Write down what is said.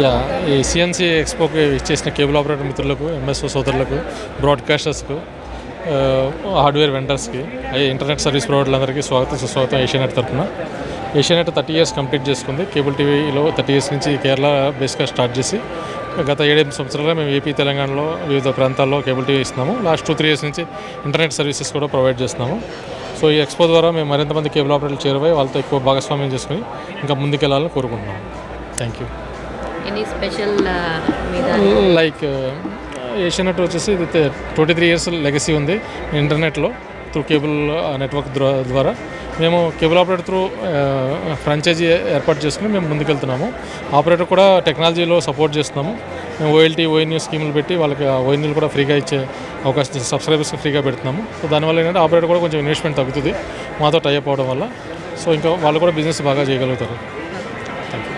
Yeah ఈ CNC ఎక్స్పోకి ఇచ్చేసిన cable operator మిత్రులకు, ఎంఎస్ఓ సోదరులకు, బ్రాడ్కాస్టర్స్కు, హార్డ్వేర్ వెండర్స్కి, ఇంటర్నెట్ సర్వీస్ ప్రొవైడర్లందరికీ స్వాగతం సుస్వాగతం. ఏషియానెట్ తరఫున ఏషియానెట్ 30 years కంప్లీట్ చేసుకుంది. కేబుల్ టీవీలో 30 years నుంచి కేరళ బేస్గా స్టార్ట్ చేసి గత 7-8 సంవత్సరాలుగా మేము ఏపీ, తెలంగాణలో వివిధ ప్రాంతాల్లో కేబుల్ టీవీ ఇస్తున్నాము. లాస్ట్ 2-3 years నుంచి ఇంటర్నెట్ సర్వీసెస్ కూడా ప్రొవైడ్ చేస్తున్నాము. సో ఈ ఎక్స్పో ద్వారా మేము మరింత మంది కేబుల్ ఆపరేటర్లు చేరువై వాళ్ళతో ఎక్కువ భాగస్వామ్యం చేసుకుని ఇంకా ముందుకెళ్లాలని కోరుకుంటున్నాము. Thank you. Any special like Asianet వచ్చేసి 23 years లెగసీ ఉంది ఇంటర్నెట్లో త్రూ కేబుల్ నెట్వర్క్ ద్వారా. మేము కేబుల్ ఆపరేటర్ త్రూ ఫ్రాంచైజీ ఏర్పాటు చేసుకుని మేము ముందుకెళ్తున్నాము. ఆపరేటర్ కూడా టెక్నాలజీలో సపోర్ట్ చేస్తున్నాము. మేము ఓఎల్టీ, ఓఎన్యూ స్కీములు పెట్టి వాళ్ళకి ఓఎన్యూలు కూడా ఫ్రీగా ఇచ్చే అవకాశం, సబ్స్క్రైబర్స్కి ఫ్రీగా పెడుతున్నాము. సో దానివల్ల ఏంటంటే ఆపరేటర్ కూడా కొంచెం ఇన్వెస్ట్మెంట్ తగ్గుతుంది మాతో టైఅప్ అవడం వల్ల. సో ఇంకా వాళ్ళు కూడా బిజినెస్ బాగా చేయగలుగుతారు. Thank you.